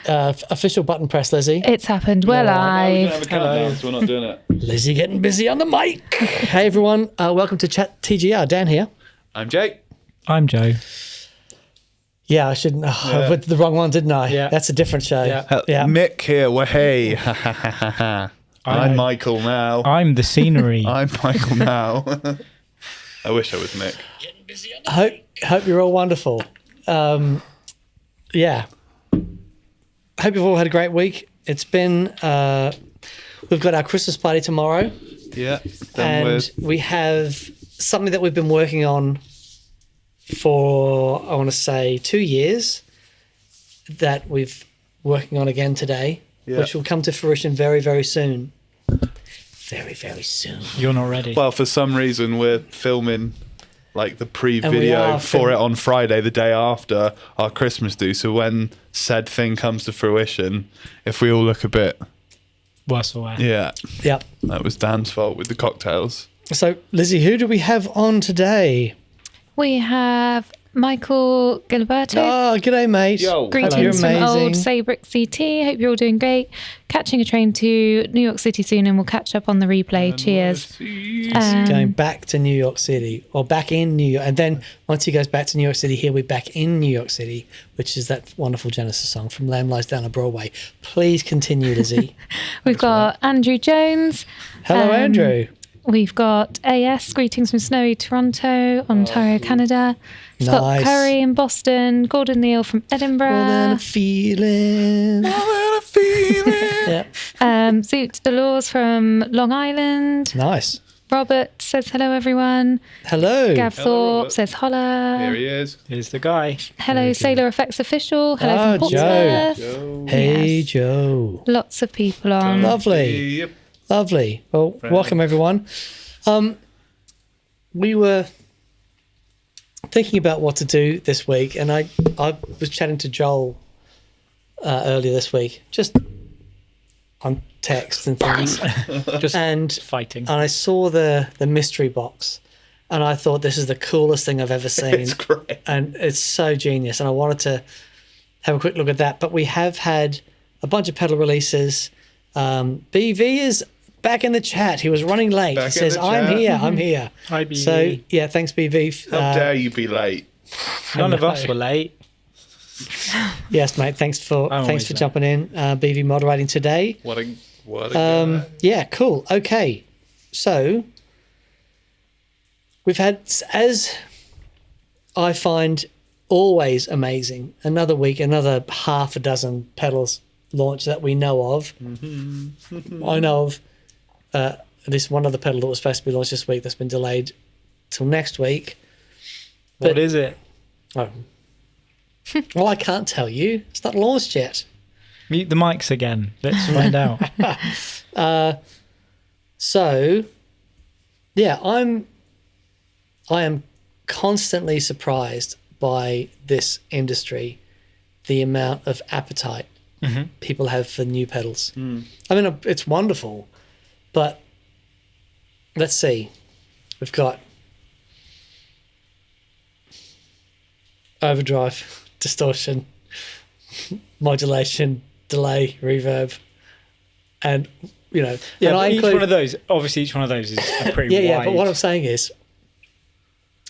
Official button press, Lizzie. It's happened. We're No, live. we don't have a countdown, so we're not doing it. Lizzie getting busy on the mic. Hey everyone, welcome to Chat TGR. Dan here. I'm Jake. I'm Joe. Yeah, I shouldn't. I went to the wrong one, didn't I? Yeah. That's a different show. Yeah. Mick here. Well, hey. I'm Michael now. I'm the scenery. I'm Michael now. I wish I was Mick. Hope you're all wonderful. Yeah. Hope you've all had a great week. It's been. We've got our Christmas party tomorrow. Yeah. And we have something that we've been working on for, I want to say, 2 years that we've working on again today, which will come to fruition very, very soon. Very, very soon. You're not ready. Well, for some reason, we're filming like the pre-video for it on Friday, the day after our Christmas do. So when said thing comes to fruition, if we all look a bit worse away. Yeah. Yep. That was Dan's fault with the cocktails. So, Lizzie, who do we have on today? We have Michael Gilberto. Oh, g'day, mate. Yo. Greetings from old Sabrick CT. Hope you're all doing great. Catching a train to New York City soon, and we'll catch up on the replay. Cheers. Going back to New York City, or back in New York. And then once he goes back to New York City, he'll be back in New York City, which is that wonderful Genesis song from Lamb Lies Down on Broadway. Please continue, Lizzie. We've got Andrew Jones. Hello, Andrew. We've got AS, greetings from snowy Toronto, Ontario, Canada. Scott Curry in Boston. Gordon Neal from Edinburgh. More than a feeling. More than a feeling. Zoot Delors from Long Island. Nice. Robert says hello, everyone. Hello. Gav Thorpe Robert. says holla. Here he is. Here's the guy. Hello, Sailor Effects Official. Hello from Joe. Portsmouth. Hey, Yes. Joe. Lots of people on. Lovely. Yep. Lovely. Well, welcome everyone. We were thinking about what to do this week, and I was chatting to Joel earlier this week, just on text and things, Just fighting. And I saw the mystery box, and I thought this is the coolest thing I've ever seen. It's great. And it's so genius, and I wanted to have a quick look at that. But we have had a bunch of pedal releases. BV is back in the chat. He was running late. He says, I'm here. Hi, BV. So, yeah, thanks, BV. How dare you be late? None of us were late. Yes, mate. Thanks for jumping in. BV moderating today. What a guy. Yeah, cool. Okay. So, we've had, as I find always amazing, another week, another half a dozen pedals launch that we know of. I know of at least one other pedal that was supposed to be launched this week that's been delayed till next week. What is it? Oh. Well, I can't tell you. It's not launched yet. Mute the mics again. Let's find out. So, yeah, I am constantly surprised by this industry, the amount of appetite people have for new pedals. I mean, it's wonderful, but let's see. We've got overdrive, distortion, modulation, delay, reverb, and Yeah, and but each one of those, obviously each one of those is a pretty wide. Yeah, but what I'm saying is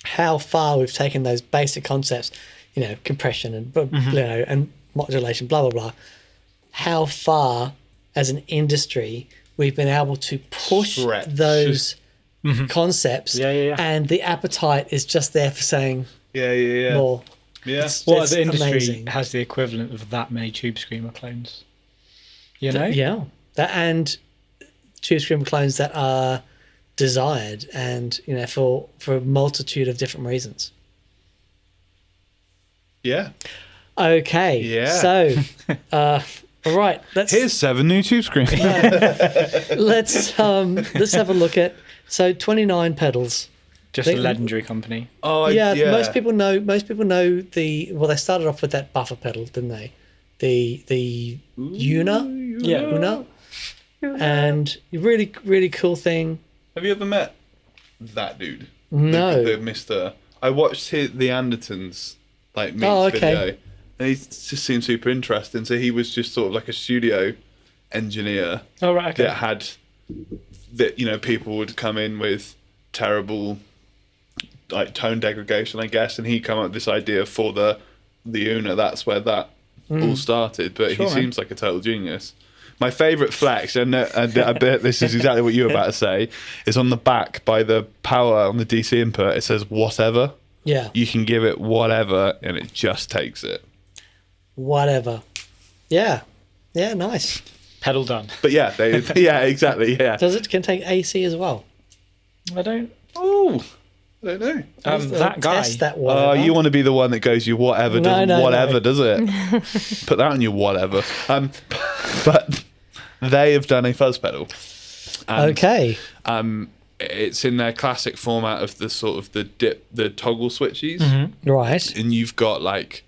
how far we've taken those basic concepts, compression and and modulation, blah blah blah. How far, as an industry, we've been able to push those concepts, and the appetite is just there for saying more. Yeah. What other industry amazing. has the equivalent of that many Tube Screamer clones? You know? Yeah, that and Tube Screamer clones that are desired, and for a multitude of different reasons. Yeah. Okay. Yeah. So, all right. Here's 7 new Tube Screamers. Let's have a look at 29 pedals. Just a legendary company. Oh, Yeah, most people know they started off with that buffer pedal, didn't they? The Una. Yeah. Una. And really, really cool thing. Have you ever met that dude? No. The Mr. I watched the Andertons meets Oh, okay. video, And he just seemed super interesting. So he was just sort of like a studio engineer. Oh, right, okay. That had that, you know, people would come in with terrible like tone degradation, I guess, and he come up with this idea for the Una. That's where that all started. But he seems like a total genius. My favourite flex, and I bet this is exactly what you were about to say, is on the back by the power on the DC input. It says whatever. Yeah. You can give it whatever, and it just takes it. Whatever. Yeah. Yeah, nice. Pedal done. But yeah, yeah, exactly, yeah. Does it contain AC as well? I don't. Oh, I don't know. That guy. Test that Oh, whatever. you want to be the one that goes, you whatever, does it? Put that on your whatever. But they have done a fuzz pedal. And, okay. It's in their classic format of the sort of the toggle switches. Right. And you've got like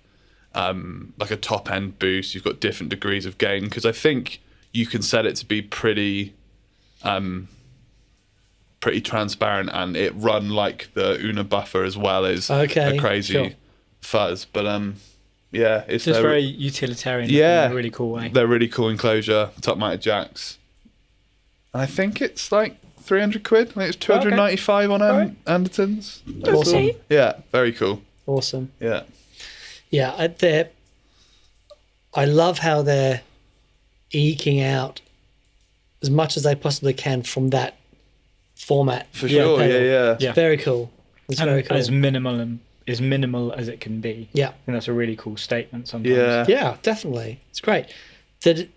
a top end boost. You've got different degrees of gain, because I think you can set it to be pretty transparent, and it run like the Una buffer as well as a crazy fuzz. But yeah, it's just very utilitarian. Yeah, in a really cool way. They're really cool enclosure, top mounted jacks. And I think it's like 300 quid. I think it's 295 on Andertons. Awesome. Yeah, very cool. Awesome. Yeah. Yeah, I love how they're eking out as much as they possibly can from that format. For sure, pedal. yeah. It's very cool. It's very cool. As minimal as it can be. Yeah. I think that's a really cool statement sometimes. Yeah, definitely. It's great. The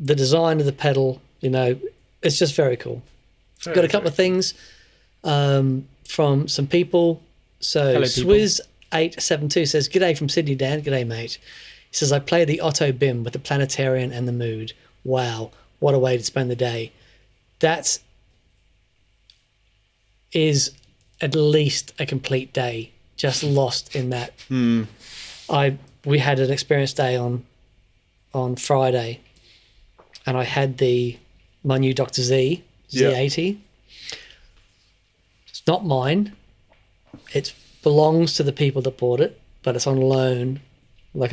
design of the pedal, you know, it's just very cool. Got a couple of things from some people. So Hello, people. Swizz872 says, "G'day from Sydney, Dan. G'day, mate." He says, "I play the Otto BIM with the Planetarian and the Mood. Wow, what a way to spend the day." That is at least a complete day just lost in that. We had an experience day on Friday, and I had my new Dr. Z80. It's not mine. It belongs to the people that bought it, but it's on loan, I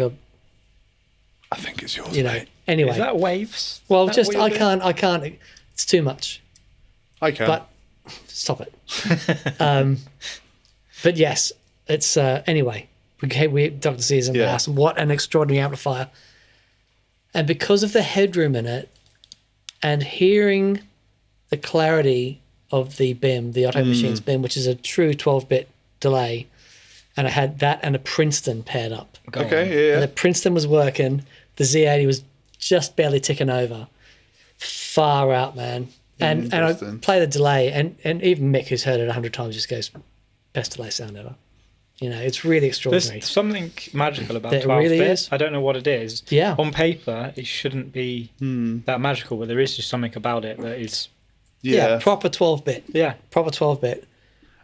think it's yours, you know. mate. Anyway, Is that waves? well, Is that just what you're doing? I can't. It's too much. I can. But stop it. But yes, it's anyway. We Dr. Z is in the house, and what an extraordinary amplifier! And because of the headroom in it, and hearing the clarity of the BIM, the Otto Machines BIM, which is a true 12-bit delay, and I had that and a Princeton paired up. Okay, And the Princeton was working. The Z80 was just barely ticking over. Far out, man. And I play the delay, and even Mick, who's heard it 100 times, just goes, best delay sound ever. You know, it's really extraordinary. There's something magical about There 12 really bit. is. I don't know what it is. Yeah. On paper, it shouldn't be that magical, but there is just something about it that is. Yeah, proper 12-bit. Yeah. Proper 12-bit.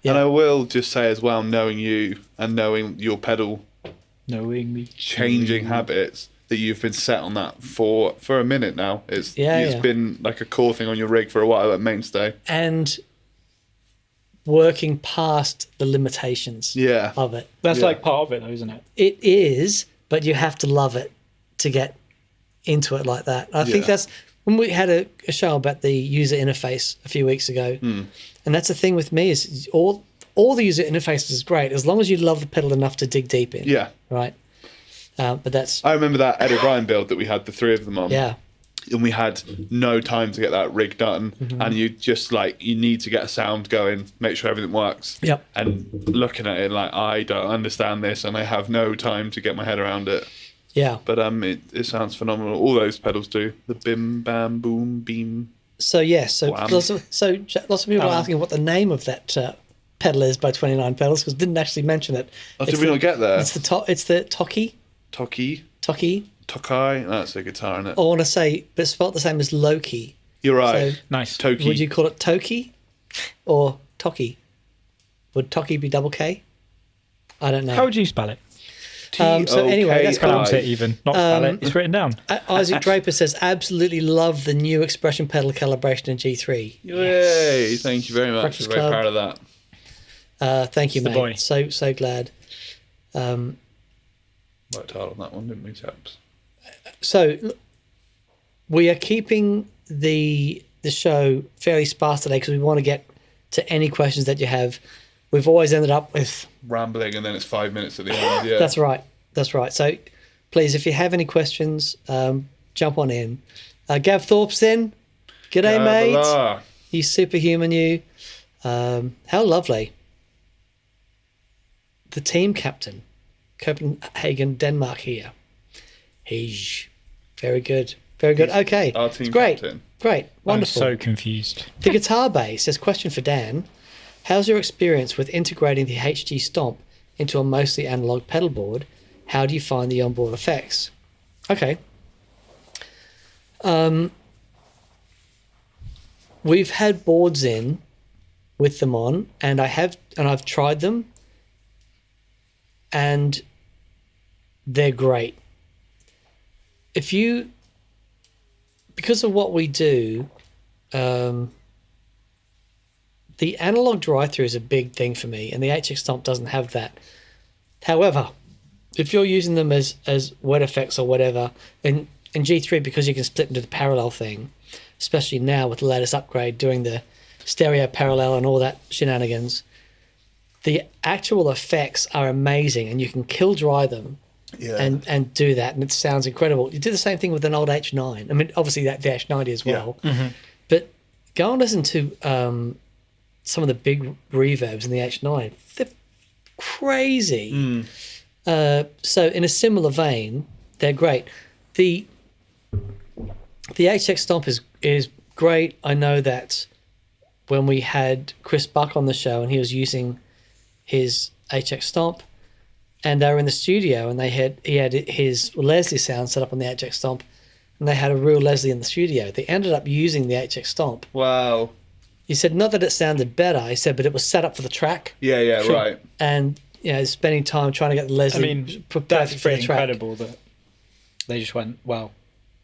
Yeah. And I will just say as well, knowing you and knowing your pedal Knowing me. changing habits, that you've been set on that for a minute now. It's been like a core thing on your rig for a while, like mainstay. And working past the limitations of it. That's like part of it, though, isn't it? It is, but you have to love it to get into it like that. I think that's when we had a show about the user interface a few weeks ago, and that's the thing with me is all the user interface is great as long as you love the pedal enough to dig deep in. Yeah. Right. But that's. I remember that Ed O'Brien build that we had the three of them on. Yeah. And we had no time to get that rig done, and you just you need to get a sound going, make sure everything works. Yep. And looking at it I don't understand this, and I have no time to get my head around it. Yeah. But it sounds phenomenal. All those pedals do the bim bam boom beam. So lots of people are asking what the name of that pedal is by 29 Pedals, because didn't actually mention it. Oh, did we not get there? It's the Toki. Tokai. That's a guitar, isn't it? I want to say, but it's spelled the same as Loki. You're right. So nice. Toki. Would you call it Toki or Toki? Would Toki be double K? I don't know. How would you spell it? So anyway, that's pronounce it even, not spell it. It's written down. Isaac Draper says, absolutely love the new expression pedal calibration in G3. Yay! Thank you very much. Breakfast I'm very Club. proud of that. Thank you, It's the mate. boy. So glad. Worked hard on that one, didn't we, chaps? So we are keeping the show fairly sparse today because we want to get to any questions that you have. We've always ended up with rambling, and then it's 5 minutes at the end. Yeah, That's right. So please, if you have any questions, jump on in. Gav Thorpe's in. G'day, mate. You superhuman, you. How lovely. The team captain, Copenhagen, Denmark here. Very good. Very good. Okay. Our team great. captain. Great. Wonderful. I'm so confused. The Guitar Bay says, question for Dan. How's your experience with integrating the HG Stomp into a mostly analog pedal board? How do you find the onboard effects? Okay. We've had boards in with them on, and I've tried them, and they're great. Because of what we do, the analog drive-through is a big thing for me, and the HX Stomp doesn't have that. However, if you're using them as wet effects or whatever, in G3, because you can split into the parallel thing, especially now with the latest upgrade doing the stereo parallel and all that shenanigans, the actual effects are amazing, and you can kill dry them and do that, and it sounds incredible. You do the same thing with an old H9. I mean, obviously the H90 as well, but go and listen to some of the big reverbs in the H9. They're crazy. So in a similar vein, they're great. The HX Stomp is great. I know that when we had Chris Buck on the show and he was using his HX Stomp, and they were in the studio, and he had his Leslie sound set up on the HX Stomp, and they had a real Leslie in the studio. They ended up using the HX Stomp. Wow. He said not that it sounded better. He said, but it was set up for the track. Yeah, sure. Right. And spending time trying to get the Leslie. I mean, that's pretty incredible that they just went, well,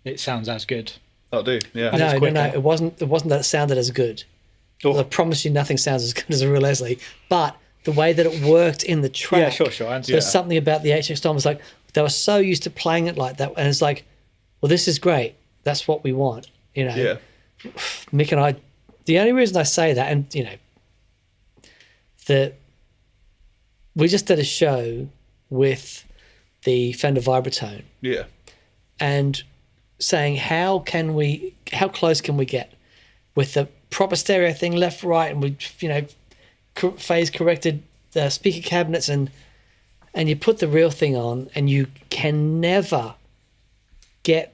it sounds as good. That'll do. Yeah. No. It wasn't that it sounded as good. I promise you, nothing sounds as good as a real Leslie. But the way that it worked in the track. Yeah, sure. There's something about the HX Stomp. Was like they were so used to playing it like that, and it's like, well, this is great. That's what we want. Yeah. Mick and I. The only reason I say that, and we just did a show with the Fender Vibratone. Yeah. And saying how close can we get with the proper stereo thing, left, right, and we phase corrected the speaker cabinets, and you put the real thing on, and you can never get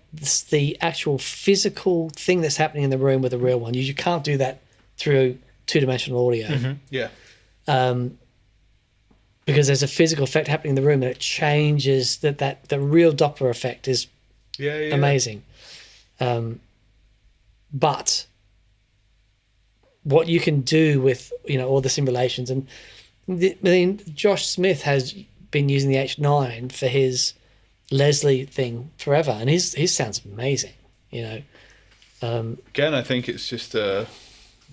the actual physical thing that's happening in the room with a real one. You can't do that through two-dimensional audio. Mm-hmm. Yeah. Because there's a physical effect happening in the room, and it changes that the real Doppler effect is amazing. But what you can do with all the simulations, and Josh Smith has been using the H9 for his Leslie thing forever, and his sounds amazing. Again, I think it's just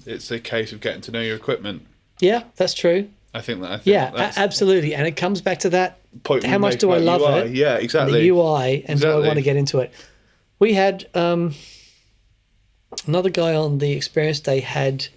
it's a case of getting to know your equipment. Yeah, that's true. I think that's absolutely, and it comes back to that. Point how much do I love UI. it? Yeah, exactly. The UI, and do I want to get into it? We had another guy on the Experience Day had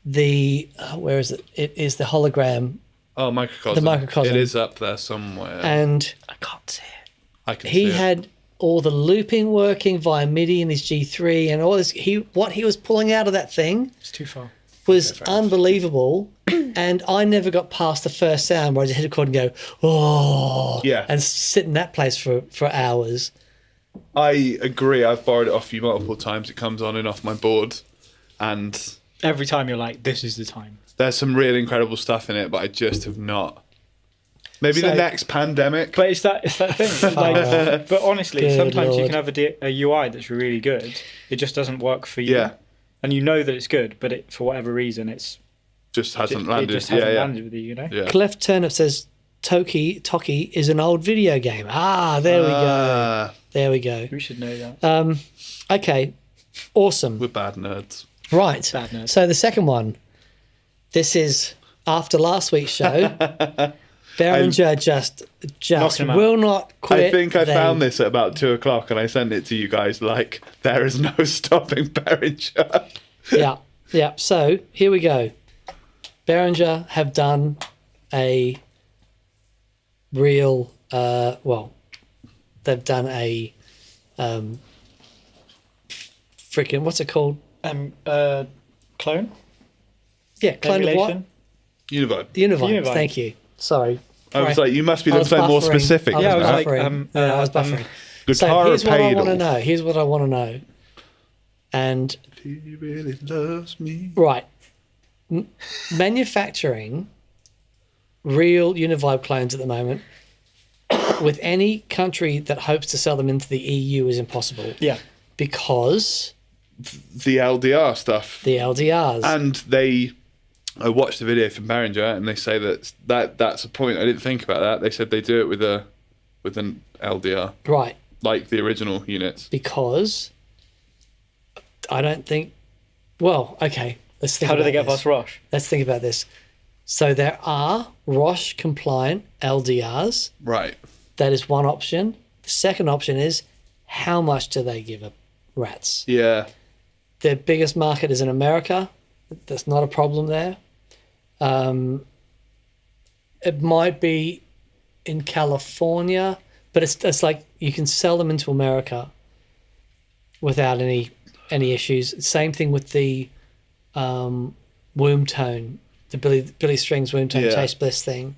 the where is it? It is the hologram. Oh, microcosm. The microcosm. It is up there somewhere. And I can't see it. I can see it. He had all the looping working via MIDI in his G3, and all this. What he was pulling out of that thing. It's too far. Was unbelievable. And I never got past the first sound where I just hit a chord and go, oh, yeah, and sit in that place for hours. I agree. I've borrowed it off you multiple times. It comes on and off my board, and every time you're like, this is the time. There's some really incredible stuff in it, but I just have not. Maybe the next pandemic. But it's that thing. But honestly, Good sometimes Lord. you can have a UI that's really good. It just doesn't work for you. Yeah. And you know that it's good, but for whatever reason, it's just hasn't landed. It just hasn't landed with you, Yeah. Cleft Turnip says Toki is an old video game. There we go. There we go. We should know that. Okay. Awesome. We're bad nerds. Right. Bad nerds. So the second one. This is after last week's show. Behringer just Knocking 'em out. will not quit. I think I found this at about 2:00 and I sent it to you guys like, there is no stopping Behringer. Yeah. So here we go. Behringer have done a real, they've done a freaking, what's it called? Clone? Yeah, clone of what? Univibe. Univibe. Thank you. Sorry. I was like, you must be so more specific. I was than that. buffering. I was buffering. Guitar So here's what I pedals. want to know. Here's what I want to know. And He really loves me. right, manufacturing real Univibe clones at the moment with any country that hopes to sell them into the EU is impossible. Yeah. Because The LDR stuff. the LDRs. And I watched the video from Behringer and they say that's a point. I didn't think about that. They said they do it with an LDR, right. like the original units. Because I don't think. Well, okay. Let's think. How do they about get this. past Roche? Let's think about this. So there are Roche compliant LDRs. Right. That is one option. The second option is how much do they give a rats? Yeah. Their biggest market is in America. That's not a problem there. It might be in California, but it's like you can sell them into America without any issues. Same thing with the womb tone, the Billy Strings womb tone Chase Bliss thing.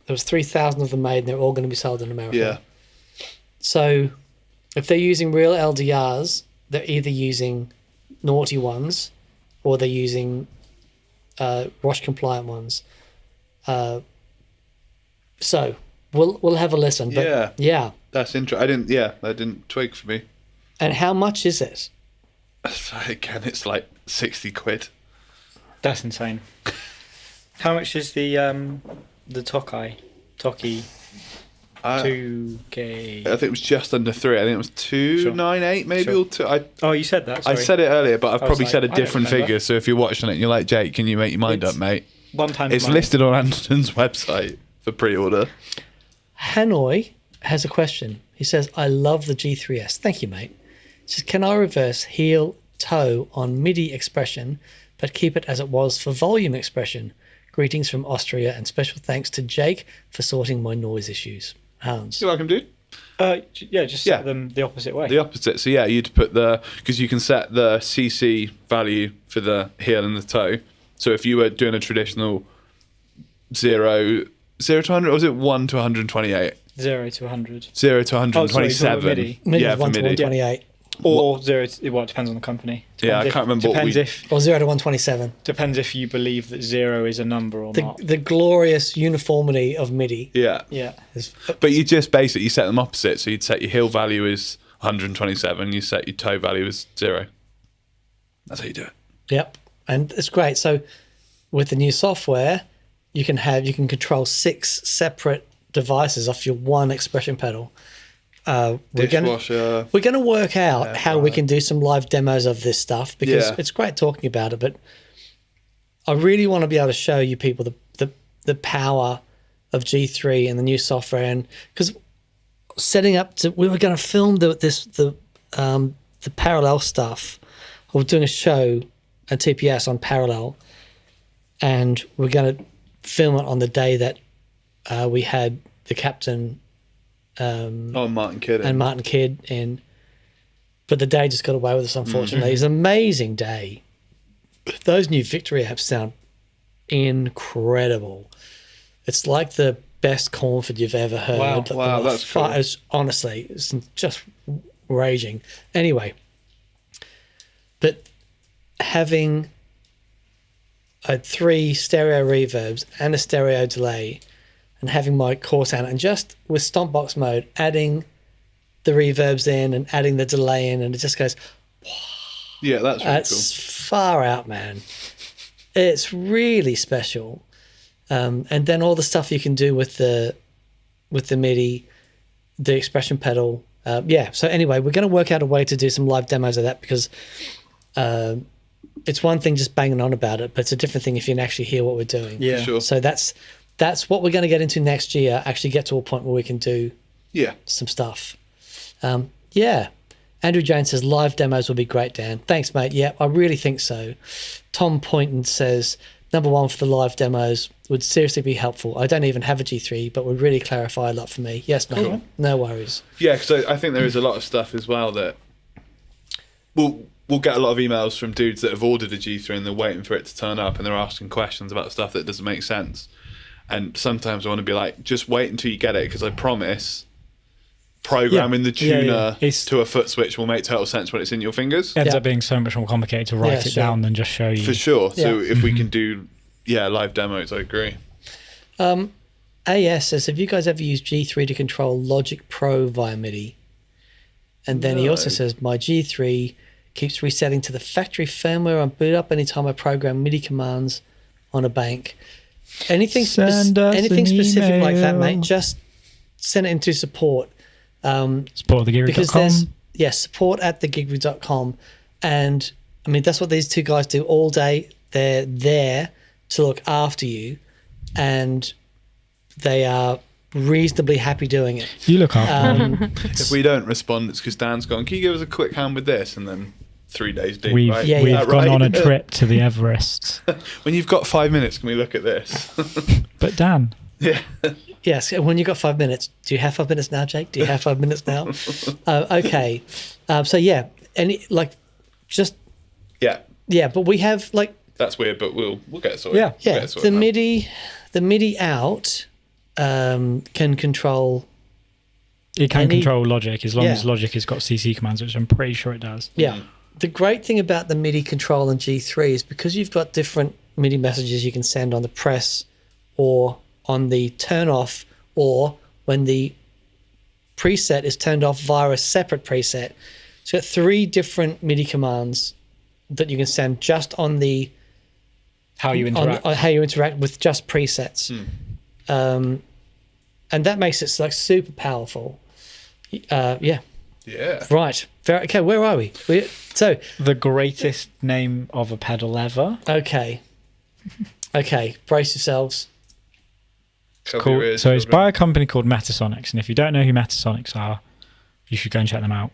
There was 3,000 of them made, and they're all going to be sold in America. Yeah. So if they're using real LDRs, they're either using naughty ones or they're using Roche compliant ones. So we'll have a listen. But yeah. That's interesting. That didn't twig for me. And how much is it? Again, it's like 60 quid. That's insane. How much is the Toki? 2K. I think it was just under 3. I think it was 298 maybe or 2. Oh, you said that. Sorry. I said it earlier, but I've probably like, said a I don't different remember. figure. So if you're watching it and you're like, Jake, can you make your mind up, mate? One time. It's listed on Anderton's website for pre-order. Hanoi has a question. He says, I love the G3S. Thank you, mate. He says, can I reverse heel toe on MIDI expression, but keep it as it was for volume expression? Greetings from Austria and special thanks to Jake for sorting my noise issues. Hans. You're welcome, dude. Just set them the opposite way. The opposite. So you'd put because you can set the CC value for the heel and the toe. So if you were doing a traditional 0 to 100, or was it 1 to 128? 0 to 100. 0 to 127. MIDI. MIDI Yeah, is for 1 to MIDI. 128. Or 0 to, well, it depends on the company. Yeah, I can't remember what Or 0 to 127. Depends if you believe that 0 is a number or not. The glorious uniformity of MIDI. Yeah. Yeah. But you just basically set them opposite. So you'd set your heel value as 127, you set your toe value as 0. That's how you do it. Yep. And it's great. So with the new software, you can control 6 separate devices off your one expression pedal. We're going to work out how we can do some live demos of this stuff because it's great talking about it, but I really want to be able to show you people the power of G3 and the new software, and because we were going to film the parallel stuff. We were doing a show at TPS on parallel, and we're going to film it on the day that we had the captain. Martin Kidd. And Martin Kidd in. But the day just got away with us, unfortunately. It was an amazing day. Those new Victory apps sound incredible. It's like the best Cornford you've ever heard. Wow, that's cool. Honestly, it's just raging. Anyway, but having 3 stereo reverbs and a stereo delay and having my core sound, and just with Stompbox mode, adding the reverbs in and adding the delay in, and it just goes, yeah, that's really it's far out, man. It's really special. And then all the stuff you can do with the MIDI, the expression pedal. So anyway, we're going to work out a way to do some live demos of that because it's one thing just banging on about it, but it's a different thing if you can actually hear what we're doing. Yeah. For sure. So that's that's what we're going to get into next year. Actually, get to a point where we can do some stuff. Yeah. Andrew Jones says live demos will be great, Dan. Thanks, mate. Yeah, I really think so. Tom Poynton says number one for the live demos would seriously be helpful. I don't even have a G3, but would really clarify a lot for me. Yes, mate. Cool. No worries. Yeah, because I think there is a lot of stuff as well that we'll get a lot of emails from dudes that have ordered a G3 and they're waiting for it to turn up and they're asking questions about stuff that doesn't make sense. And sometimes I want to be like, just wait until you get it, because I promise programming the tuner to a foot switch will make total sense when it's in your fingers. It ends up being so much more complicated to write it down than just show you. For sure. So if we can do live demos, I agree. AS says, have you guys ever used G3 to control Logic Pro via MIDI? And then he also says, my G3 keeps resetting to the factory firmware on boot up anytime I program MIDI commands on a bank. Anything specific like that, mate, just send it into support. Support at TheGigRig.com. Because there's support at TheGigRig.com. And I mean, that's what these two guys do all day. They're there to look after you, and they are reasonably happy doing it. You look after them. If we don't respond, it's because Dan's gone, can you give us a quick hand with this? And then 3 days deep, we've right? gone on a trip to the Everest. When you've got 5 minutes, can we look at this? But Dan. Yeah. Yes, when you've got 5 minutes. Do you have 5 minutes now, Jake? Do you have 5 minutes now? Okay. So yeah, Yeah, but we have like... That's weird, but we'll get it sorted. Yeah. We'll get it sorted, the MIDI out can control... It can control Logic as long as Logic has got CC commands, which I'm pretty sure it does. Yeah. The great thing about the MIDI control in G3 is because you've got different MIDI messages you can send on the press or on the turn off, or when the preset is turned off via a separate preset. So you've got 3 different MIDI commands that you can send just on the how you interact with just presets. And that makes it like super powerful. Yeah. Right. Okay, where are we? So the greatest name of a pedal ever. Okay, brace yourselves. Cool. So it's by a company called Metasonix, and if you don't know who Metasonix are, you should go and check them out.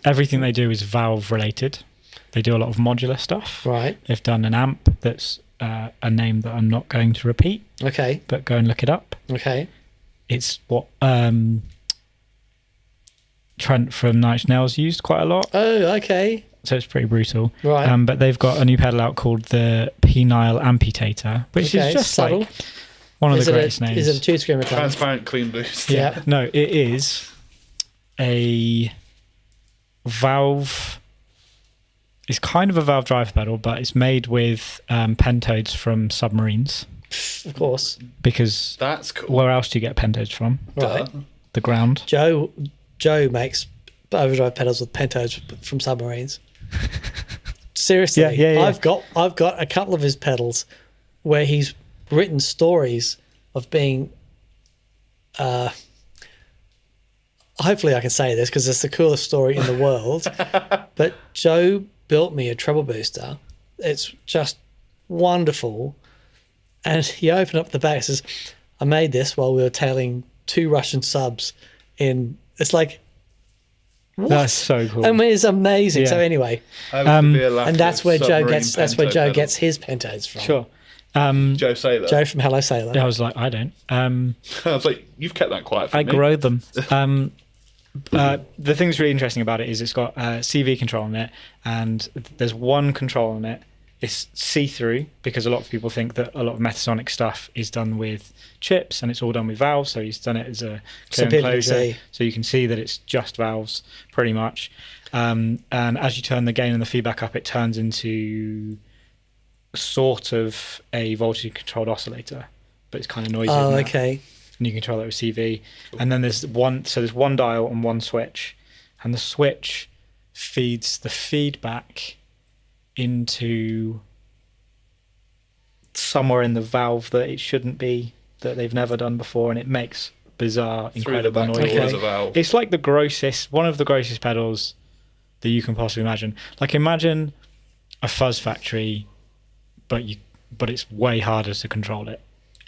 Everything they do is valve related. They do a lot of modular stuff. Right. They've done an amp that's a name that I'm not going to repeat. Okay. But go and look it up. Okay. It's what Trent from Nine Inch Nails used quite a lot. Oh, okay. So it's pretty brutal. Right. But they've got a new pedal out called the Penile Amputator, which is just subtle. Like one of the greatest names. Is it a 2-screamer? Transparent clean boost. Yeah. No, it is a valve. It's kind of a valve drive pedal, but it's made with pentodes from submarines. Of course. Because that's cool. Where else do you get pentodes from? Right. The ground. Joe makes overdrive pedals with pentodes from submarines. Seriously. Yeah. I've got a couple of his pedals where he's written stories of being hopefully I can say this because it's the coolest story in the world. But Joe built me a treble booster. It's just wonderful. And he opened up the back and says, I made this while we were tailing 2 Russian subs in... It's like... What? That's so cool. I mean, it's amazing. Yeah. So anyway... and that's where Joe gets his pentodes from. Sure. Joe Sailor. Joe from Hello Sailor. I was like, I don't. I was like, you've kept that quiet from me. I grow them. The thing that's really interesting about it is it's got CV control on it, and there's one control on it. It's see-through because a lot of people think that a lot of Metasonic stuff is done with chips and it's all done with valves. So he's done it as a clear enclosure, so you can see that it's just valves pretty much. And as you turn the gain and the feedback up, it turns into sort of a voltage-controlled oscillator, but it's kind of noisy. Oh, okay. And you control that with CV. And then there's one dial and one switch, and the switch feeds the feedback into somewhere in the valve that it shouldn't be, that they've never done before, and it makes bizarre, incredible noises. Okay. It's like one of the grossest pedals that you can possibly imagine. Like, imagine a fuzz factory, but it's way harder to control it.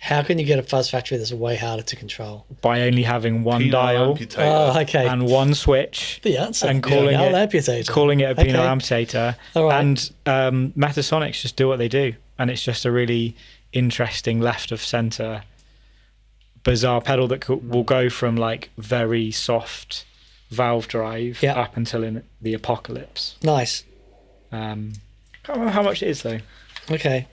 How can you get a fuzz factory that's way harder to control? By only having one Penile dial Amputator. Oh, okay. and one switch. The answer. And calling Penile it Amputator. calling it a Penile Okay. Amputator. All right. And Metasonix just do what they do, and it's just a really interesting left of center, bizarre pedal that will go from like very soft valve drive Yeah. up until in the apocalypse. Nice. Can't remember how much it is though. Okay.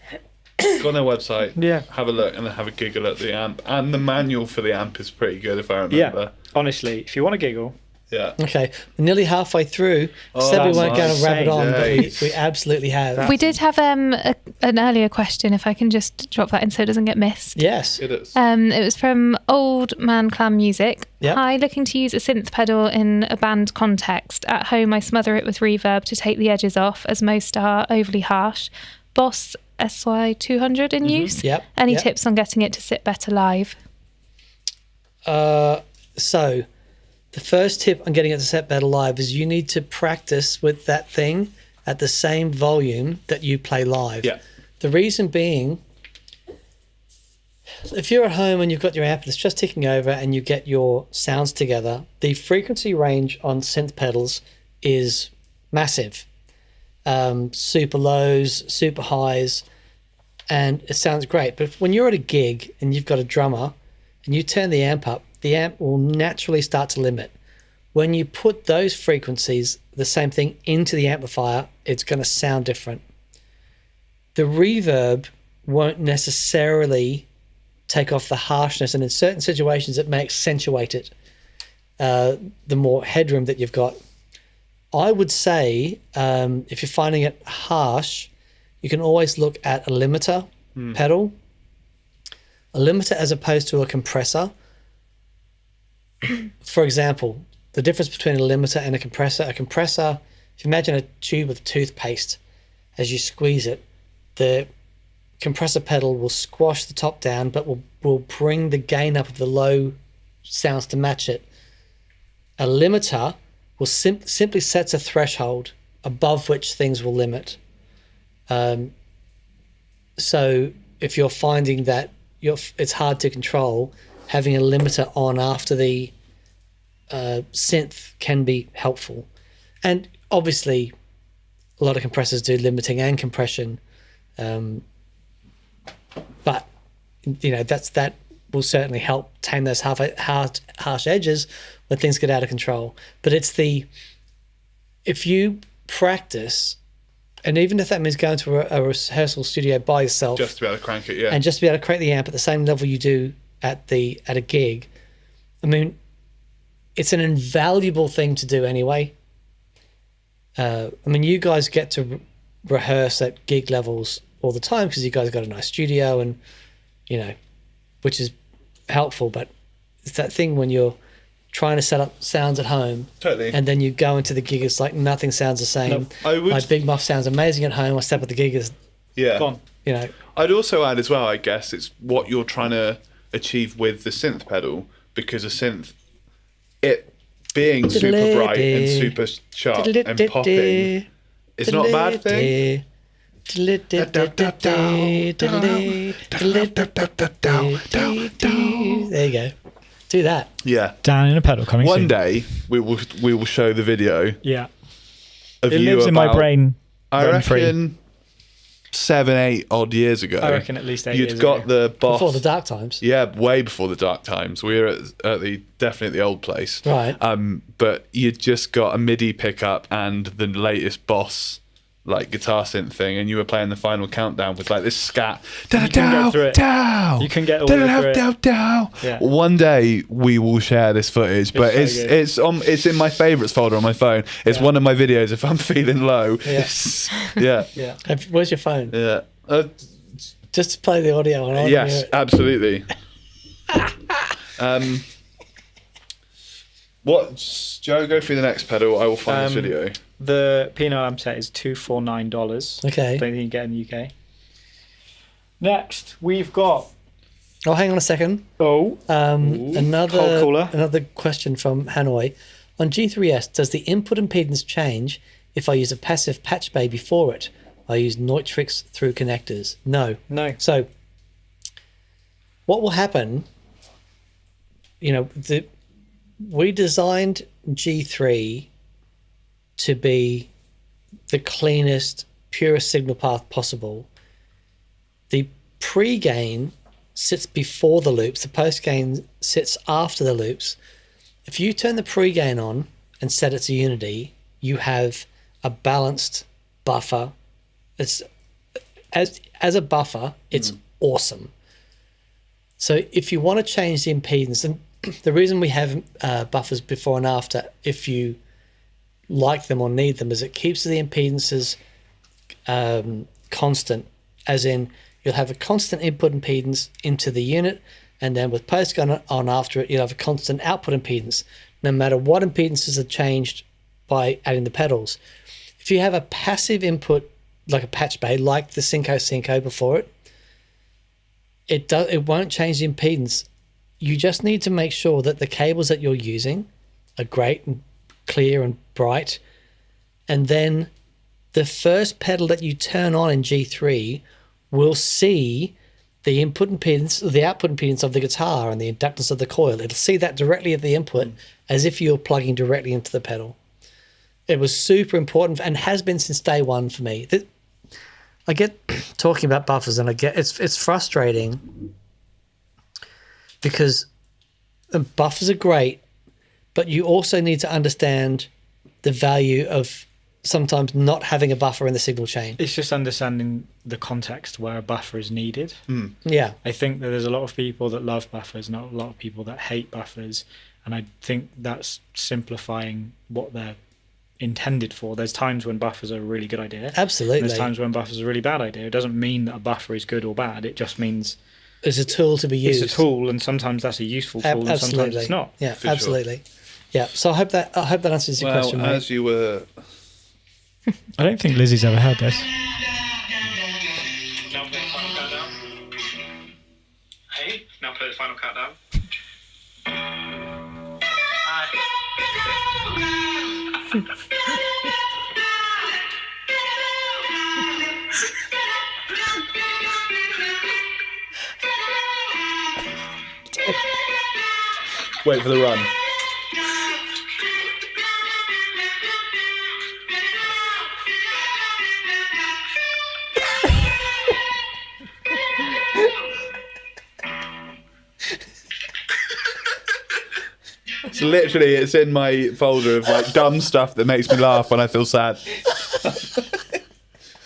Go on their website, Yeah. have a look, and then have a giggle at the amp. And the manual for the amp is pretty good, if I remember. Yeah. Honestly, if you want to giggle, Yeah. Okay. We're nearly halfway through. Oh, Said we that's weren't going to wrap it on, but nice. we absolutely have. We did have an earlier question, if I can just drop that in so it doesn't get missed. Yes. It is. It was from Old Man Clam Music. Yep. Hi, looking to use a synth pedal in a band context. At home, I smother it with reverb to take the edges off, as most are overly harsh. Boss SY200 in use. Yep. Any Yep. tips on getting it to sit better live? So, the first tip on getting it to set better live is you need to practice with that thing at the same volume that you play live. Yeah. The reason being, if you're at home and you've got your amp that's just ticking over and you get your sounds together, the frequency range on synth pedals is massive. Super lows, super highs, and it sounds great. But when you're at a gig and you've got a drummer and you turn the amp up, the amp will naturally start to limit. When you put those frequencies, the same thing, into the amplifier, it's going to sound different. The reverb won't necessarily take off the harshness, and in certain situations it may accentuate it, the more headroom that you've got. I would say if you're finding it harsh, you can always look at a limiter pedal. A limiter as opposed to a compressor. For example, the difference between a limiter and a compressor, if you imagine a tube of toothpaste, as you squeeze it, the compressor pedal will squash the top down, but will bring the gain up of the low sounds to match it. A limiter will simply sets a threshold above which things will limit. So if you're finding that it's hard to control, having a limiter on after the synth can be helpful. And obviously, a lot of compressors do limiting and compression. But that will certainly help tame those harsh edges when things get out of control. But if you practice, and even if that means going to a rehearsal studio by yourself, Just to be able to crank it, yeah. and just to be able to crank the amp at the same level you do at a gig, I mean, it's an invaluable thing to do anyway. I mean, you guys get to rehearse at gig levels all the time because you guys got a nice studio, and which is helpful. But it's that thing when you're trying to set up sounds at home, Totally. and then you go into the gig, it's like nothing sounds the same. I would- My Big Muff sounds amazing at home. I step at the gig, is Yeah. gone. I'd also add as well, I guess, it's what you're trying to achieve with the synth pedal, because a synth, it being super bright and super sharp and popping, it's not a bad thing. There you go. Do that. Yeah. Down in a pedal coming One soon. day we will show the video Yeah. of It you lives in my about- brain. I run free. reckon 7-8 odd years ago. I reckon at least 8 you'd years got ago. the Boss. Before the dark times. Yeah, way before the dark times. We were at the definitely the old place. Right. But you'd just got a MIDI pickup and the latest Boss guitar synth thing, and you were playing the final countdown with this scat. couldn't get through it. You can get all the way through it. Yeah. One day we will share this footage, but so good. it's in my favorites folder on my phone. It's Yeah. one of my videos if I'm feeling low. Yeah. Yeah. Yeah. Where's your phone? Yeah. Just to play the audio on. I wanna hear Yes, it. absolutely. What, Joe? Go through the next pedal. I will find this video. The Penile amp set is $249. Okay. Don't think you can get in the UK. Next, we've got Oh, hang on a second. cold cooler. Another question from Hanoi. On G3S, does the input impedance change if I use a passive patch bay before it? I use Neutrix through connectors. No. No. So what will happen, we designed G3 to be the cleanest, purest signal path possible. The pre-gain sits before the loops. The post-gain sits after the loops. If you turn the pre-gain on and set it to unity, you have a balanced buffer. It's as a buffer, it's awesome. So if you want to change the impedance, and the reason we have buffers before and after, if you like them or need them, is it keeps the impedances constant, as in you'll have a constant input impedance into the unit, and then with post going on after it, you'll have a constant output impedance, no matter what impedances are changed by adding the pedals. If you have a passive input, like a patch bay, like the Synco before it, it won't change the impedance. You just need to make sure that the cables that you're using are great and clear and bright, and then the first pedal that you turn on in G3 will see the input impedance, the output impedance of the guitar and the inductance of the coil. It'll see that directly at the input as if you're plugging directly into the pedal. It was super important and has been since day one for me. I get talking about buffers and I get it's frustrating because buffers are great, but you also need to understand the value of sometimes not having a buffer in the signal chain. It's just understanding the context where a buffer is needed. Yeah. I think that there's a lot of people that love buffers, not a lot of people that hate buffers, and I think that's simplifying what they're intended for. There's times when buffers are a really good idea. Absolutely. And there's times when buffers are a really bad idea. It doesn't mean that a buffer is good or bad. It just means it's a tool to be used. It's a tool, and sometimes that's a useful tool, and sometimes it's not. Yeah, For absolutely. Sure. Yeah. So I hope that answers your question, mate. As you were, I don't think Lizzie's ever heard this. Now play the final countdown. Hey, now play the final countdown. wait for the run. So literally, it's in my folder of like dumb stuff that makes me laugh when I feel sad.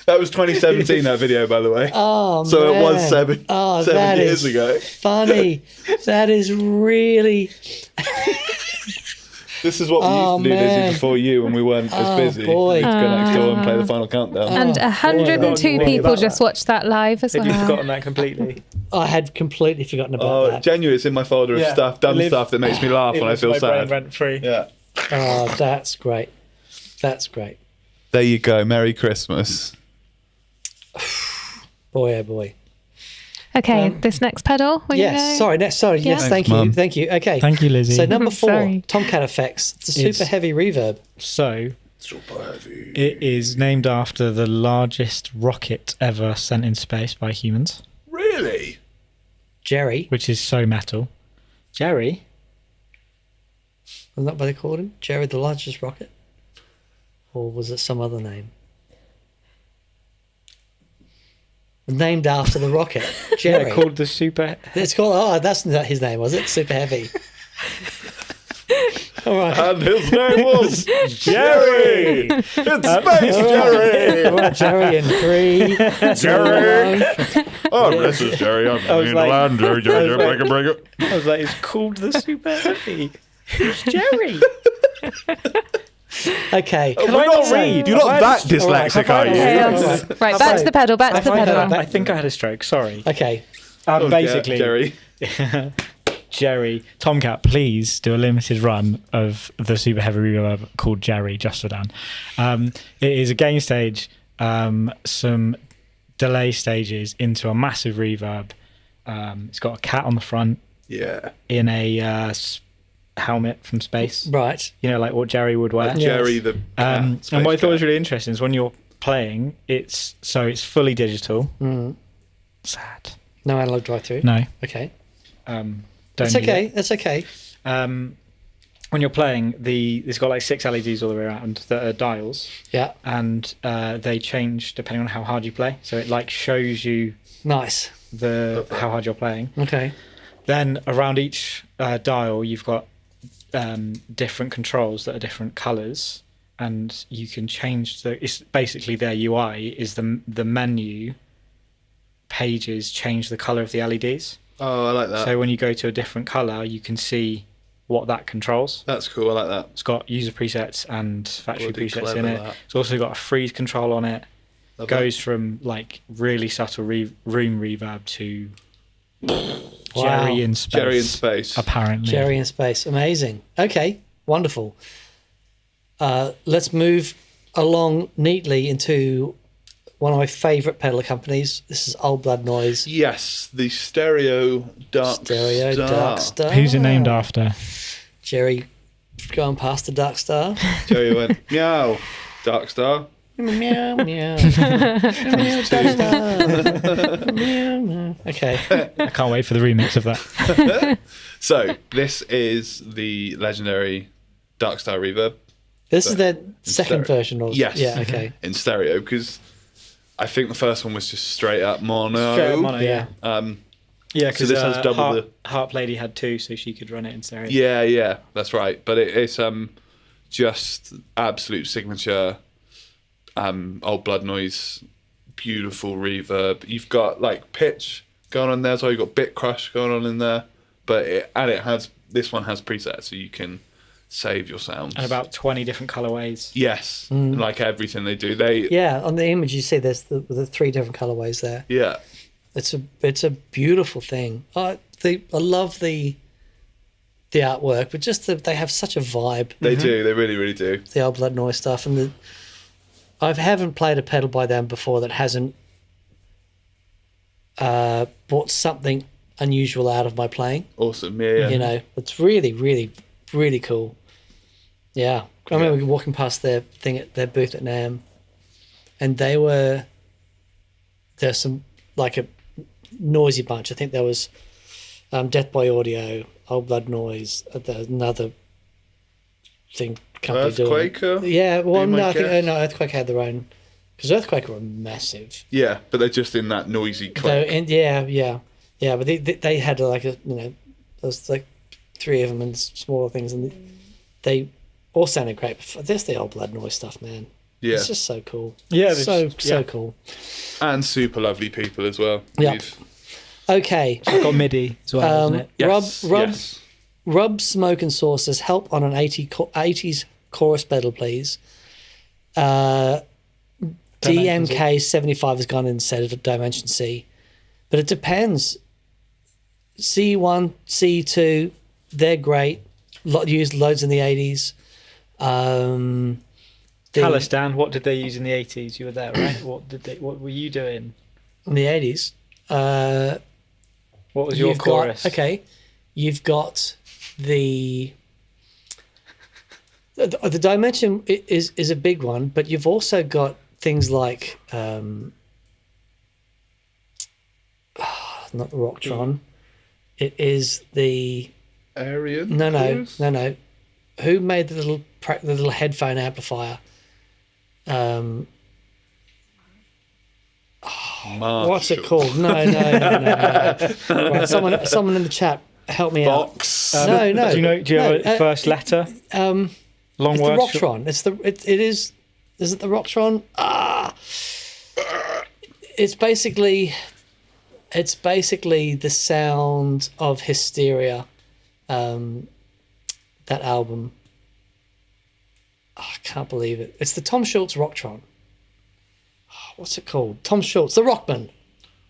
That was 2017, that video, by the way. Oh, so man. it was seven that years is ago. Funny. That is really... This is what we used to do, Lizzie, before you, when we weren't as busy. Boy. We'd go next door and play the final countdown. And 102 boy. people just watched that live as Had well. you forgotten that completely? I had completely forgotten about that. Genuine, it's in my folder of stuff, dumb stuff that makes me laugh when I feel sad. Rent free. Yeah. Oh, that's great. That's great. There you go. Merry Christmas. Boy, oh boy. Okay, this next pedal. Yes, sorry. Yes, Thanks, thank Mum. you. Thank you. Okay. Thank you, Lizzie. So number 4, Sorry. Tomcat effects. It's a It's- super heavy reverb. So, Super heavy. it is named after the largest rocket ever sent in space by humans, Really? Jerry. which is so metal. Jerry? Isn't that what they called him? Jerry the largest rocket? Or was it some other name? Named after the rocket. Jerry. Yeah, called the Super... It's called, that's not his name, was it? Super heavy. All right. And his name was Jerry. It's Space Jerry. All right, Jerry in 3. Jerry. Oh, this is Jerry. I'm I was in like- the land. Jerry, I was like- break it. I was like, it's called the Super Heavy. Who's Jerry? Okay. Oh, Can I not so- read? You're not Have I that just- dyslexic, all are right, you? Chaos. Right, back to the pedal, back to the pedal. I think I had a stroke, sorry. Okay. Oh, Basically, Jerry. Jerry, Tomcat, please do a limited run of the super heavy reverb called Jerry, just for Dan. It is a gain stage, some delay stages into a massive reverb. It's got a cat on the front Yeah. in a helmet from space. Right. You know, like what Jerry would wear. Jerry the cat, And space what I thought was cat. really interesting is when you're playing, it's fully digital. Mm. Sad. No analog drive-through. No. Okay. don't That's need okay. it. That's okay. When you're playing, it's got like 6 LEDs all the way around that are dials, Yeah. and they change depending on how hard you play. So it like shows you Nice. how hard you're playing. Okay. Then around each dial, you've got different controls that are different colours, and you can change it's basically their UI is the menu pages change the colour of the LEDs. Oh, I like that. So when you go to a different colour, you can see what that controls. That's cool. I like that. It's got user presets and factory Bloody presets in clever, it. that. It's also got a freeze control on it. Love Goes from like really subtle room reverb to Wow. Jerry in space. Jerry in space. Apparently. Jerry in space. Amazing. Okay. Wonderful. Let's move along neatly into one of my favourite pedal companies. This is Old Blood Noise. Yes, the Stereo Dark Stereo Star. Dark Star. Who's it named after? Jerry going past the Dark Star. Jerry went, meow, Dark Star. Meow, meow. Meow, Dark Star. Meow, meow. Okay. I can't wait for the remix of that. So, this is the legendary Dark Star Reverb This is their second stereo. version of... Yes. Yeah, okay. in stereo, because I think the first one was just straight up mono. Straight up mono, Yeah. Yeah, So because this has double Harp Lady had 2, so she could run it in stereo. Yeah, that's right. But it's just absolute signature Old Blood Noise, beautiful reverb. You've got like pitch going on there as well. You've got bit crush going on in there. But this one has presets, so you can save your sounds. And about 20 different colorways. Yes, like everything they do. Yeah, on the image you see there's the 3 different colorways there. Yeah. It's a beautiful thing. I love the artwork, but just they have such a vibe. They do. They really, really do. The Old Blood Noise stuff, and I haven't played a pedal by them before that hasn't brought something unusual out of my playing. Awesome. Yeah. You know, it's really, really, really cool. Yeah, I remember walking past their thing at their booth at NAMM, and there's some like a noisy bunch. I think there was Death by Audio, Old Blood Noise, another thing company doing. Earthquaker? Yeah, well, Be my no, I think guess? no, Earthquake had their own, because Earthquaker were massive. Yeah, but they're just in that noisy click. Yeah, but they had like there was like 3 of them and smaller things, and they all sounded great. But there's the Old Blood Noise stuff, man. Yeah. It's just so cool. Yeah, so yeah. cool. And super lovely people as well. Yeah. We've- Okay, It's got MIDI as well, isn't it? Yes, Rub yes. Rub Smoke and Saucers, help on an 80s chorus pedal, please. DMK 75 has gone in instead of Dimension C, but it depends. C1, C2, they're great. Used loads in the 80s. Tell us, Dan, what did they use in the 80s? You were there, right? What were you doing? In the 80s. What was your chorus? You've got the Dimension is a big one, but you've also got things like not the Rocktron. It is the Arian? no. Who made the little headphone amplifier? What's it called? No. Right, someone in the chat, help me Box. out. No. Do you have a first letter? Long It's word. the Rocktron. It is. Is it the Rocktron? It's basically the sound of Hysteria. That album. I can't believe it. It's the Tom Schultz Rocktron. What's it called? Tom Schultz, the Rockman.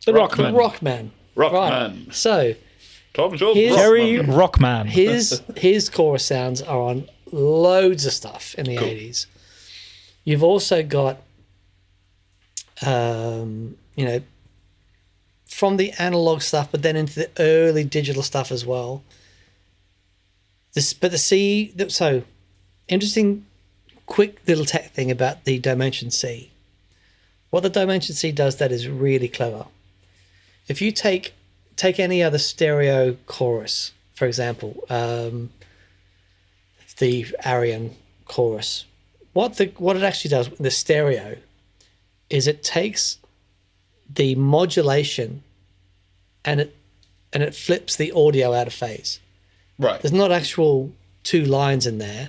The Rockman. The Rockman. Rockman. Right. So Tom Schultz. Here's- Jerry Rockman. Rockman. his chorus sounds are on loads of stuff in the 80s. You've also got from the analog stuff, but then into the early digital stuff as well. So interesting, quick little tech thing about the Dimension C. What the Dimension C does that is really clever. If you take take any other stereo chorus, for example, the Arian chorus. What it actually does with the stereo is it takes the modulation and it flips the audio out of phase. Right. There's not actual two lines in there.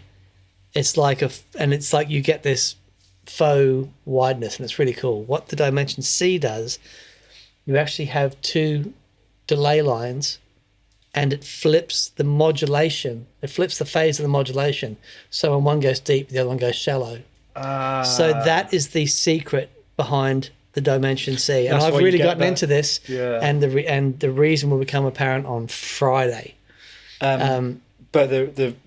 It's like you get this faux wideness, and it's really cool. What the Dimension C does, you actually have two delay lines, and it flips the modulation. It flips the phase of the modulation. So when one goes deep, the other one goes shallow. So that is the secret behind the Dimension C. And That's I've why you really get gotten that. into this, Yeah. and the reason will become apparent on Friday. But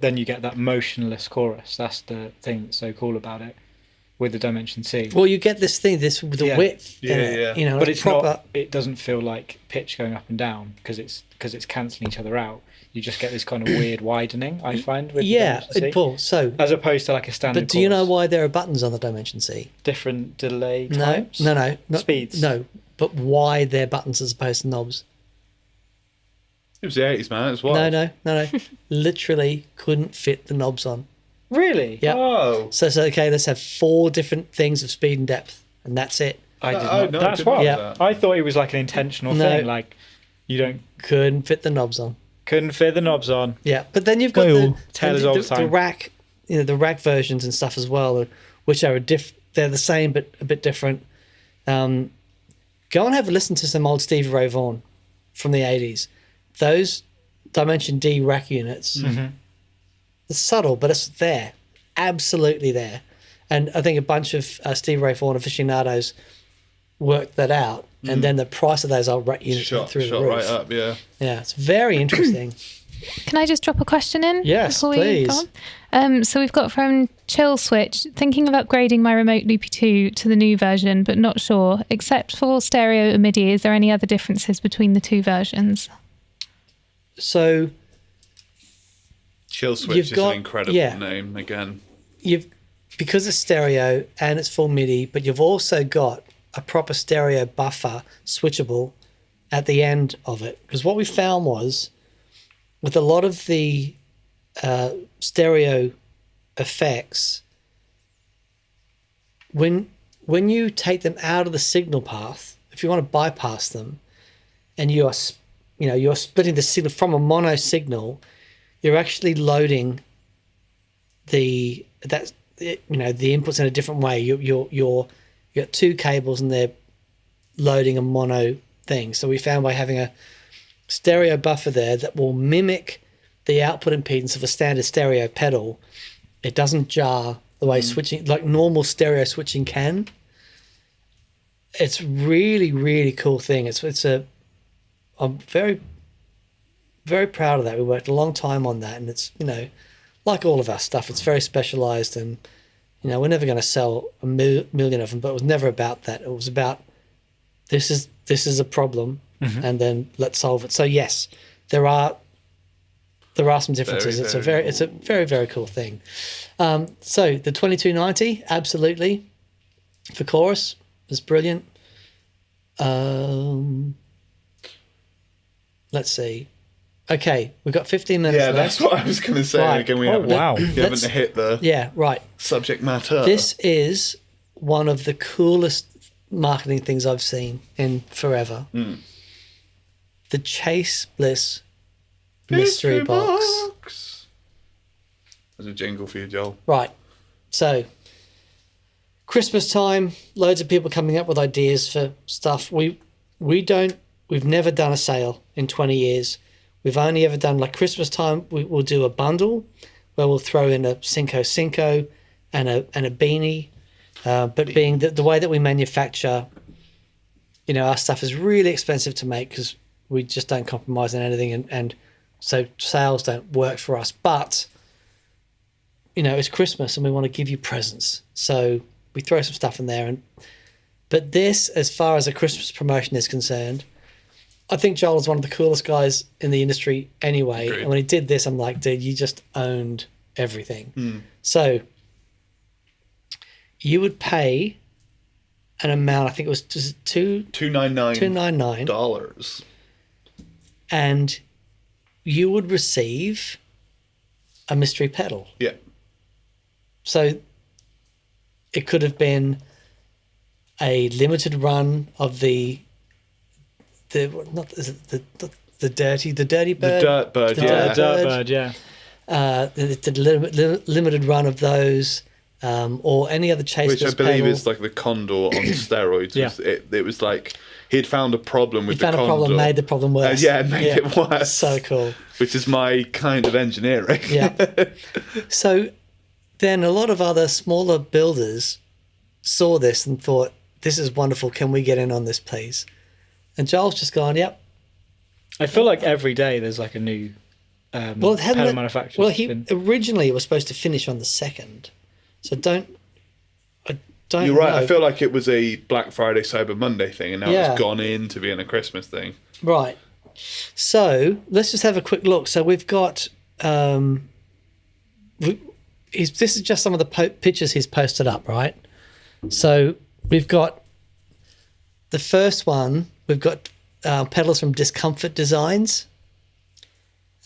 then you get that motionless chorus. That's the thing that's so cool about it with the Dimension C. Well, you get this thing, the Yeah. width. Yeah, in it, yeah. You know, But it's proper. not. It doesn't feel like pitch going up and down because it's cancelling each other out. You just get this kind of weird widening. I find with the Yeah, Dimension C, Paul. So, as opposed to like a standard. but do you know chorus. why there are buttons on the Dimension C? Different delay No, types? no, not, Speeds? No, but why they're buttons as opposed to knobs? It was the 80s, man. It's wild. No. Literally couldn't fit the knobs on. Really? Yeah. Oh. So okay, let's have 4 different things of speed and depth, and that's it. I did Oh, not. no, I That's didn't know why. that. I thought it was like an intentional No. thing. Like you don't Couldn't fit the knobs on. couldn't fit the knobs on. Yeah, but then you've got Cool. Tell us all the the time. rack, the rack versions and stuff as well, which are they're the same but a bit different. Go and have a listen to some old Stevie Ray Vaughan from the 80s. Those Dimension D rack units, it's subtle, but it's there, absolutely there. And I think a bunch of Stevie Ray Vaughan aficionados worked that out, and then the price of those old rack units went Shot through the roof. right up, yeah. Yeah, it's very interesting. Can I just drop a question in? Yes, before we please. go on? So we've got from Chill Switch, thinking of upgrading my Remote Loopy 2 to the new version, but not sure. Except for stereo and MIDI, is there any other differences between the two versions? So Chill Switch You've is got- an incredible yeah. name again. because it's stereo and it's full MIDI, but you've also got a proper stereo buffer switchable at the end of it. Because what we found was with a lot of the stereo effects, when you take them out of the signal path, if you want to bypass them, and you're splitting the signal from a mono signal, you're actually loading the inputs in a different way. You got 2 cables and they're loading a mono thing. So we found by having a stereo buffer there that will mimic the output impedance of a standard stereo pedal, it doesn't jar the way switching, like normal stereo switching can. It's really, really cool thing. I'm very, very proud of that. We worked a long time on that, and it's, like all of our stuff, it's very specialized, and we're never going to sell a million of them, but it was never about that. It was about this is a problem, and then let's solve it. So yes, there are some differences. Very, It's a very, very cool thing. So the 2290, absolutely, for chorus is brilliant. Let's see. Okay, we've got 15 minutes Yeah, left. that's what I was going to say. Right. Again, we Oh, haven't, wow. we haven't hit the Yeah, right. subject matter. This is one of the coolest marketing things I've seen in forever. The Chase Bliss mystery box. There's a jingle for you, Joel. Right. So, Christmas time, loads of people coming up with ideas for stuff. We've never done a sale in 20 years. We've only ever done, like Christmas time, we'll do a bundle where we'll throw in a Cinco and a beanie. But being the way that we manufacture, our stuff is really expensive to make because we just don't compromise on anything, and so sales don't work for us. But it's Christmas and we want to give you presents, so we throw some stuff in there. But this, as far as a Christmas promotion is concerned, I think Joel is one of the coolest guys in the industry anyway. Agreed. And when he did this, I'm like, dude, you just owned everything. So you would pay an amount, I think it was just $299. $299. and you would receive a mystery pedal. Yeah. So it could have been a limited run of the dirty bird. The dirt bird, The yeah. dirt Dirt bird. bird, yeah. The limited run of those, or any other Chase Which I Bliss believe pedal. is like the Condor on steroids. Yeah. It was like he'd found a problem with He found the a Condor. problem, made the problem worse. Yeah, it made it worse. So cool. Which is my kind of engineering. Yeah. So then a lot of other smaller builders saw this and thought, this is wonderful. Can we get in on this, please? And Joel's just gone, yep. I feel like every day there's like a new Well, it hadn't. pedal manufacturer. Well, originally it was supposed to finish on the 2nd. So don't. You're right. know. I feel like it was a Black Friday, Cyber Monday thing, and now Yeah. it's gone into being a Christmas thing. Right. So let's just have a quick look. So we've got. This is just some of the pictures he's posted up, right? So we've got the first one. We've got pedals from Discomfort Designs.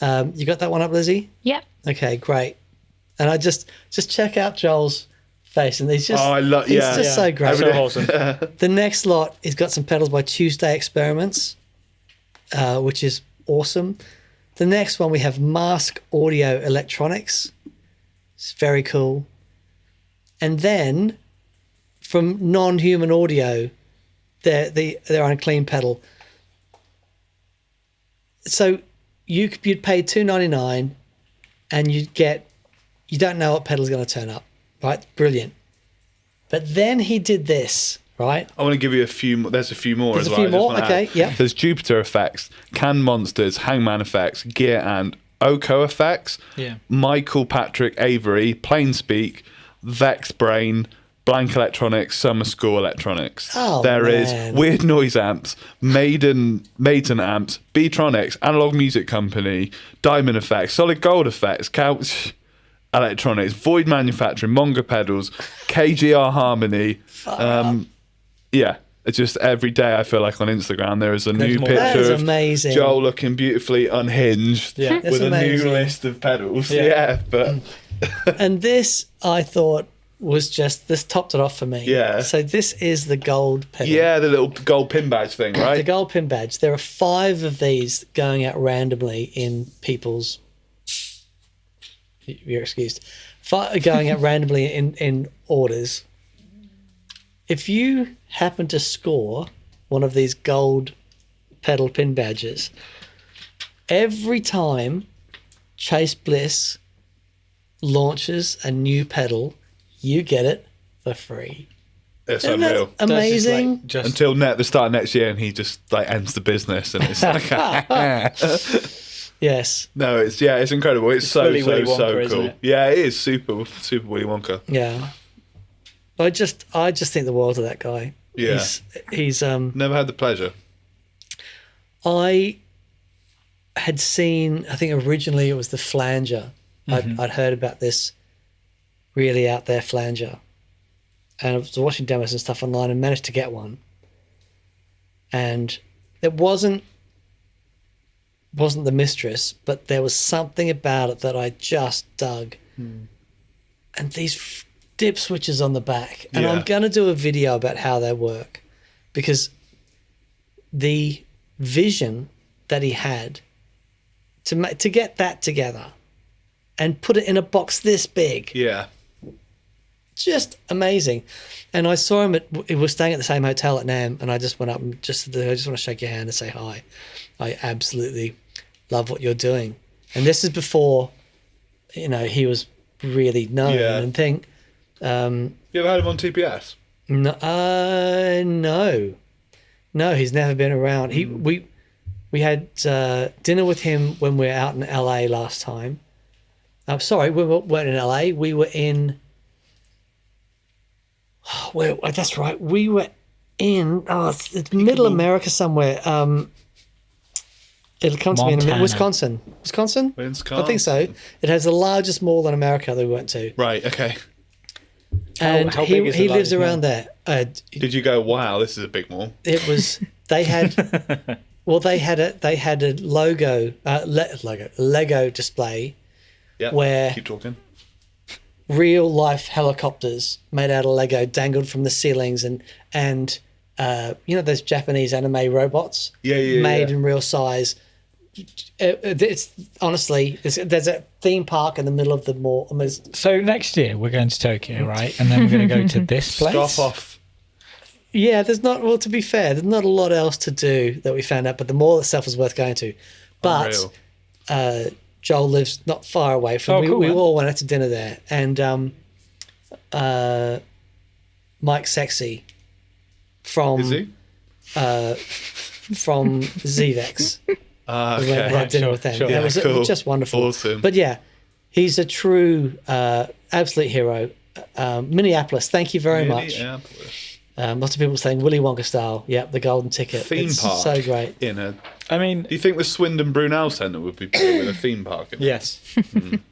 You got that one up, Lizzie? Yep. Okay, great. And I just check out Joel's face, and he's just He's just so great. So wholesome. The next lot, he's got some pedals by Tuesday Experiments, which is awesome. The next one, we have Mask Audio Electronics. It's very cool. And then from Non-Human Audio, their own clean pedal. So you'd pay $2.99 and you don't know what pedal's going to turn up, right? Brilliant. But then he did this, right? I want to give you a few more. There's a few more There's as a well. few I just more? wanna Okay, add. yeah. There's Jupiter effects, Can Monsters, Hangman effects, Gear and Oko effects, Yeah. Michael Patrick Avery, Plain Speak, Vex Brain, Blank Electronics, Summer School Electronics. Oh, There is man. Weird Noise Amps, Maiden Amps, Beatronics, Analog Music Company, Diamond Effects, Solid Gold Effects, Couch Electronics, Void Manufacturing, Monga Pedals, KGR Harmony. Yeah, it's just every day I feel like on Instagram there is a new more. That is picture of amazing. Joel looking beautifully unhinged Yeah. That's with a amazing. new list of pedals. Yeah. Yeah, but And this, I thought, was just, this topped it off for me. Yeah. So this is the gold pedal. yeah, the little gold pin badge thing, The right? gold pin badge. There are 5 of these going out randomly in people's. You're excused. 5 going out randomly in orders. If you happen to score one of these gold pedal pin badges, every time Chase Bliss launches a new pedal, you get it for free. It's Isn't that unreal. amazing? Just Until the start of next year, and he just like ends the business, and it's like, Yes. no, it's incredible. It's so fully Willy so Wonka, isn't cool. it? Yeah, it is super Willy Wonka. Yeah. I just think the world of that guy. Yeah. He's Never had the pleasure. I had seen, I think originally it was the flanger. I'd heard about this really out there flanger. And I was watching demos and stuff online and managed to get one. And it wasn't the Mistress, but there was something about it that I just dug. And these dip switches on the back. And Yeah. I'm going to do a video about how they work, because the vision that he had to get that together and put it in a box this big, Yeah. just amazing. And I saw him he was staying at the same hotel at NAMM, and I just went up and I just want to shake your hand and say hi. I absolutely love what you're doing. And this is before, he was really known Yeah. and thing. You ever heard him on TPS? No, he's never been around. We had dinner with him when we were out in LA last time. I'm sorry, we weren't in LA. We were in. Well, that's right. We were in. It's middle America somewhere. It'll come to me in a minute. Montana. Wisconsin. I think so. It has the largest mall in America that we went to, Right. Okay. and how big is the he lives largest mall? around there. Did you go? Wow, this is a big mall. It was. They had Well, they had a Lego display Yeah. where Keep talking. real life helicopters made out of Lego dangled from the ceilings, and you know those Japanese anime robots made in real size. It's honestly there's a theme park in the middle of the mall. I mean, So next year we're going to Tokyo, right? And then we're going to go to this place. Stop off. yeah, there's not. Well, to be fair, there's not a lot else to do that we found out. But the mall itself was worth going to. But Unreal. Joel lives not far away from. Oh, cool, we man. all went out to dinner there, and Mike Sexy from Is he? from Zvex. We went and had Okay. dinner with them. sure. It Yeah, was cool. just wonderful. Awesome. But yeah, he's a true absolute hero. Minneapolis, thank you very much. Minneapolis. Lots of people saying Willy Wonka style. Yep, the golden ticket. Theme It's park. so great. In a. I mean, Do you think the Swindon Brunel Centre would be better with a theme park? In it? yes.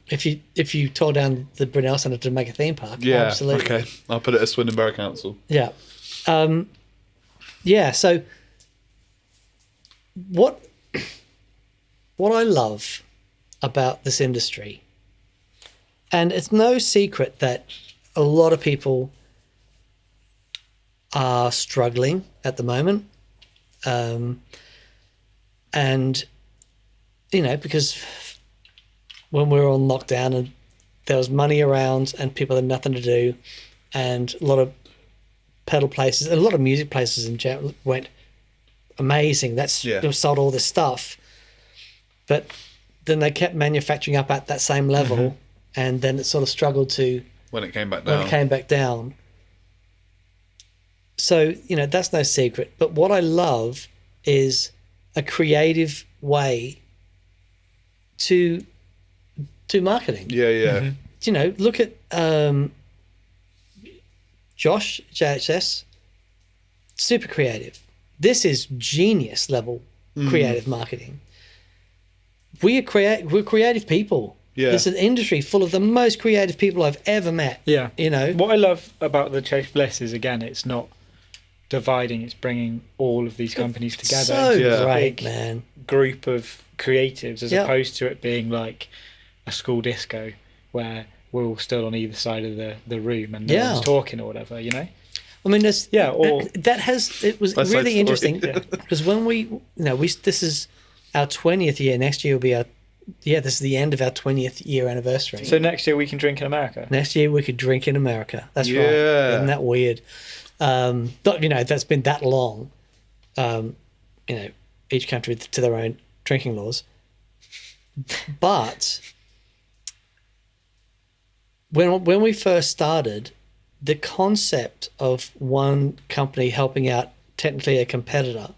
If you tore down the Brunel Centre to make a theme park, Yeah. absolutely. Okay. I'll put it as Swindon Borough Council. Yeah. Yeah, so what I love about this industry, and it's no secret that a lot of people are struggling at the moment. And, you know, because when we were on lockdown and there was money around and people had nothing to do, and a lot of pedal places, and a lot of music places in general went amazing. They sold all this stuff. But then they kept manufacturing up at that same level, and then it sort of struggled to When it came back when down. it came back down. So, you know, that's no secret. But what I love is a creative way to do marketing. Yeah, yeah. You know, look at Josh, JHS, super creative. This is genius level creative marketing. We're creative people. Yeah. It's an industry full of the most creative people I've ever met. Yeah. You know? What I love about the Chase Bliss is, again, it's not dividing, it's bringing all of these companies together So into Yeah. a great, big man. group of creatives, as Yeah. opposed to it being like a school disco where we're all still on either side of the room and no Yeah. one's talking or whatever, you know? I mean, there's, Yeah, or- it was West Side really Story. interesting because when this is our 20th year. Next year will be this is the end of our 20th year anniversary. So next year we can drink in America. Next year we could drink in America. That's right. Yeah. Isn't that weird? Not, you know, that's been that long. You know, each country to their own drinking laws. But when we first started, the concept of one company helping out technically a competitor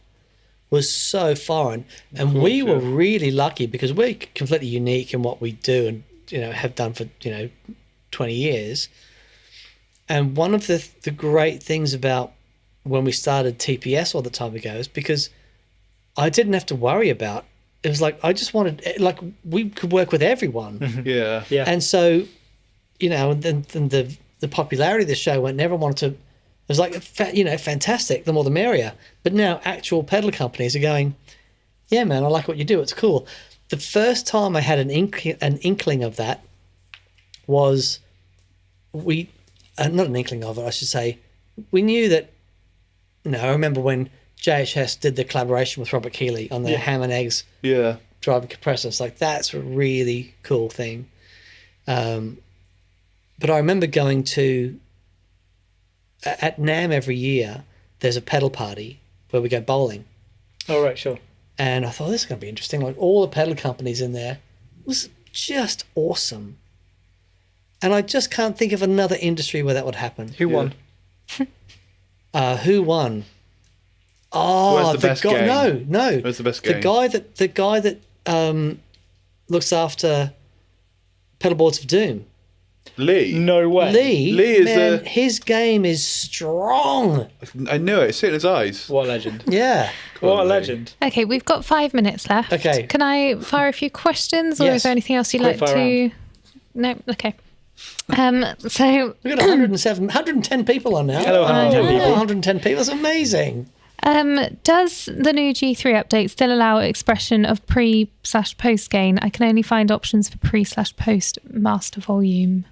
was so foreign, and we were really lucky because we're completely unique in what we do and, you know, have done for, you know, 20 years. And one of the great things about when we started TPS all the time ago is because I didn't have to worry about it. Was like I just wanted, like, we could work with everyone. Yeah. Yeah. And so, you know, and then the popularity of the show went, and everyone wanted to, it was like, you know, fantastic, the more the merrier. But now actual pedal companies are going, yeah, man, I like what you do, it's cool. The first time I had an inkling of that was not an inkling of it, I should say. We knew that, you know, I remember when JHS did the collaboration with Robert Keeley on the Ham and Eggs Yeah. driving compressors. Like, that's a really cool thing. But I remember going to, at NAMM every year, there's a pedal party where we go bowling. Oh, right, sure. And I thought, this is going to be interesting. Like, all the pedal companies in there. It was just awesome. And I just can't think of another industry where that would happen. Who won? Who won? Oh, Where's the best guy. game? No. Where's the best The game? guy that looks after pedalboards of doom. Lee. No way. Lee is man, his game is strong. I knew it. It's in his eyes. What a legend. Yeah. Come What a on, Lee. legend. Okay, we've got 5 minutes left. Okay. Can I fire a few questions, or Yes. is there anything else you'd Quick like fire to? No. Okay. So We've got 110 people on now. Hello, 110 Oh, people. 110 people. That's amazing. Does the new G3 update still allow expression of pre/post gain? I can only find options for pre/post master volume.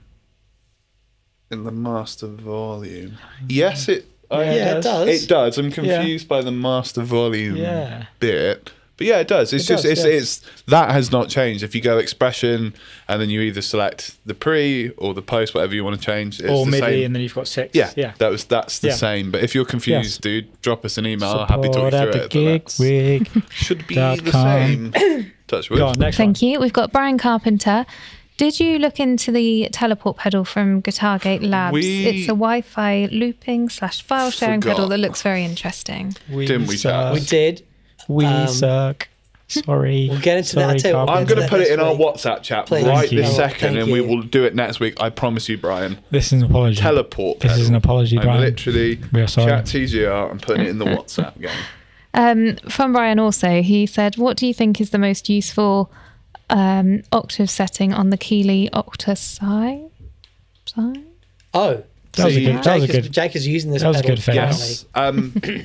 In the master volume. Yes, it does. It does. I'm confused by the master volume bit. But yeah, it does. It's it's that has not changed. If you go expression and then you either select the pre or the post, whatever you want to change, it's or the MIDI, same. and then you've got 6. Yeah. That's the same. But if you're confused, dude, drop us an email. I'm happy to talk you through it. TheGigRig. Should be the same. Touch wood. Go on, next Thank one. you. We've got Brian Carpenter. Did you look into the teleport pedal from Guitargate Labs? It's a Wi-Fi looping / file sharing Forgot. pedal that looks very interesting. Didn't we, Chad? We did. We suck. Sorry. We'll get into that too. I'm going to put it in our WhatsApp chat Please. right Thank you. this second, Thank and we you. will do it next week. I promise you, Brian. This is an apology. Teleport. This is an apology, I'm Brian. literally We are sorry. Chat TGR and putting it in the WhatsApp game. From Brian also, he said, what do you think is the most useful octave setting on the Keeley Octa side? Oh, That was a good. That was a good. Jake is using this That was a pedal. good fail. Yes.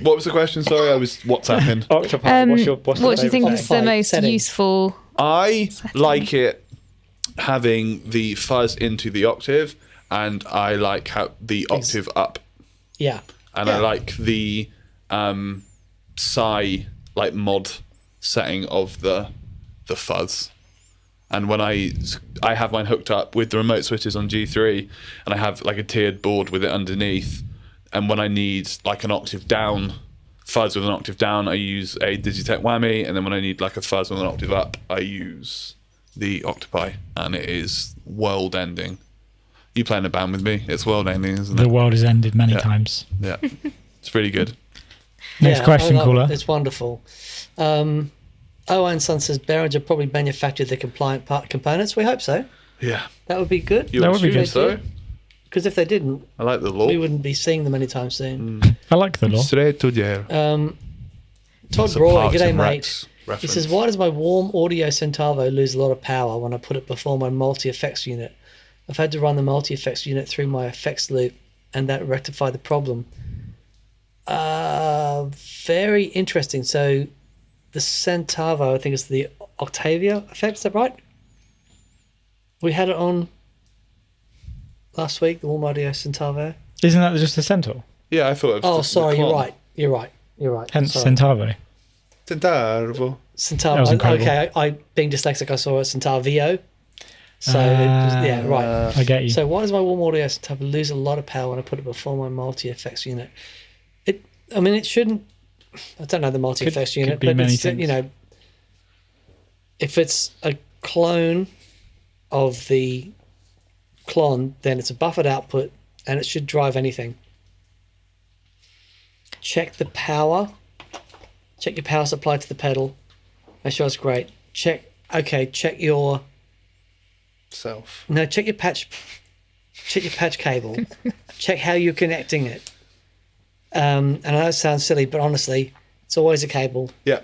What was the question? Sorry, I was WhatsApping. Octopad. What's What do you think favourite is the setting? most Setting. useful? I Setting. like it having the fuzz into the octave, and I like the octave up, Yeah. and I like the psi mod setting of the fuzz. And when I have mine hooked up with the remote switches on G3, and I have like a tiered board with it underneath, and when I need like an octave down fuzz with an octave down, I use a Digitech Whammy, and then when I need like a fuzz with an octave up, I use the Octopi, and it is world ending. You play in a band with me, it's world ending, isn't The it? world has ended many times. Yeah, it's really good. Next Yeah, question, I love caller. it. It's wonderful. Owen Son says Behringer probably manufactured the compliant part components. We hope so. Yeah, That would be good. you That would would be assume good. so. Because if they didn't, I like the law. we wouldn't be seeing them anytime soon. I like the law. Straight to jail. Todd That's a Roy, Parks g'day and mate. Recs He reference. says, why does my warm audio Centavo lose a lot of power when I put it before my multi-effects unit? I've had to run the multi-effects unit through my effects loop and that rectified the problem. Very interesting. So the Centavo, I think it's the Octavia effect, is that right? We had it on last week, the warm audio Centavo. Isn't that just the Centaur? Yeah, I thought it was Oh, just sorry, the you're clone. right. You're right. You're right. Hence Sorry. Centauro. Centauro. Centavo. That was incredible. Okay, I being dyslexic, I saw a Centavio. So yeah, right. I get you. So why does my warm audio Centavo lose a lot of power when I put it before my multi-effects unit? It shouldn't. I don't know the multi-effects Could unit, be but many it's, things. if it's a clone of the clone, then it's a buffered output, and it should drive anything. Check the power. Check your power supply to the pedal. Make sure it's great. Check your Self. check your patch cable. Check how you're connecting it. And I know it sounds silly, but honestly, it's always a cable. Yeah.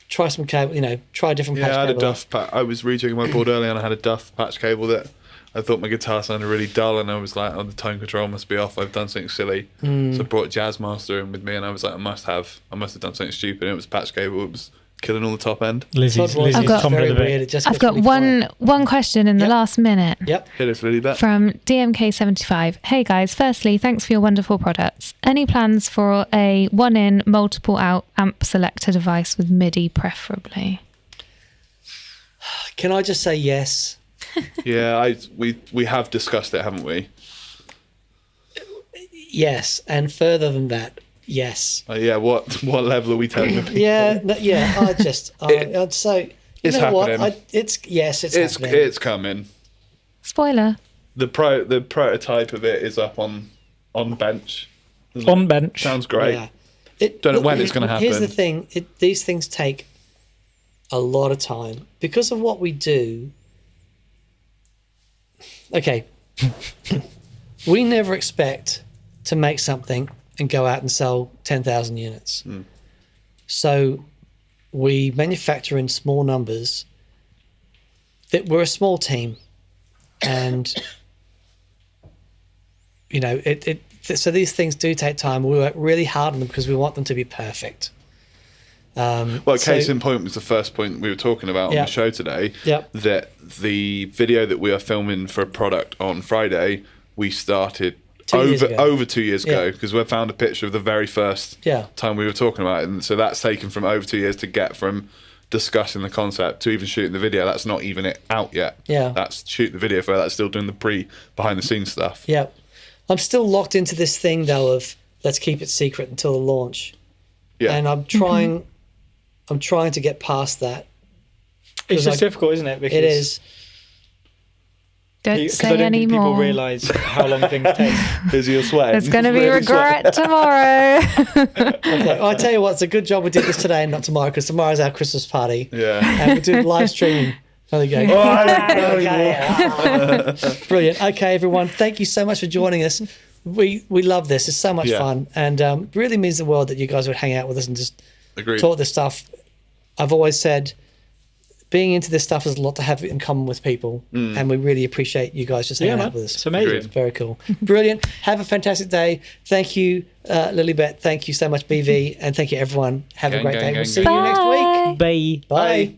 Try some cable, try a different patch Yeah, I had a cable. Duff. I was rejigging my board earlier, and I had a Duff patch cable that I thought my guitar sounded really dull, and I was like, "Oh, the tone control must be off. I've done something silly." So I brought Jazzmaster in with me, and I was like, "I must have done something stupid." And it was patch cable. It was killing all the top end. Lizzie's Todd Royce I've is got- top of very the bit. weird. It just I've gets got really quiet. one question in the Yep. last minute. Yep. Hit us, Lily. That. From DMK75. Hey guys, firstly, thanks for your wonderful products. Any plans for a one-in, multiple-out amp selector device with MIDI, preferably? Can I just say yes? Yeah, we have discussed it, haven't we? Yes, and further than that, yes. Yeah. What level are we telling the people? Yeah, I'd say. It's happening. It's happening. It's coming. Spoiler. The prototype of it is up on bench. On bench. Sounds great. Yeah. Don't know when it's gonna Here's the happen. thing: these things take a lot of time because of what we do. Okay, we never expect to make something and go out and sell 10,000 units. So we manufacture in small numbers. That we're a small team, and So these things do take time. We work really hard on them because we want them to be perfect. Case in point was the first point we were talking about on the show today. Yep. That the video that we are filming for a product on Friday, we started over 2 years ago, because we found a picture of the very first time we were talking about it, and so that's taken from over 2 years to get from discussing the concept to even shooting the video. That's not even it out yet. That's shoot the video for that's still doing the behind the scenes stuff. I'm still locked into this thing though of let's keep it secret until the launch, and I'm trying to get past that. It's just difficult, isn't it? Because it is. Don't say I don't any think more. people realise how long things take. Is your sweat? There's going to be regret tomorrow. Okay, I'll tell you what, it's a good job we did this today and not tomorrow, because tomorrow's our Christmas party. And we do live streaming. There you go. Brilliant. Okay, everyone, thank you so much for joining us. We love this. It's so much fun, and really means the world that you guys would hang out with us and just talk this stuff. I've always said being into this stuff is a lot to have in common with people, and we really appreciate you guys just hanging out with us. It's amazing. Agreed. Very cool. Brilliant. Have a fantastic day. Thank you, Lilybet. Thank you so much, BV, and thank you, everyone. Have a great day. We'll see you next week. Bye. Bye.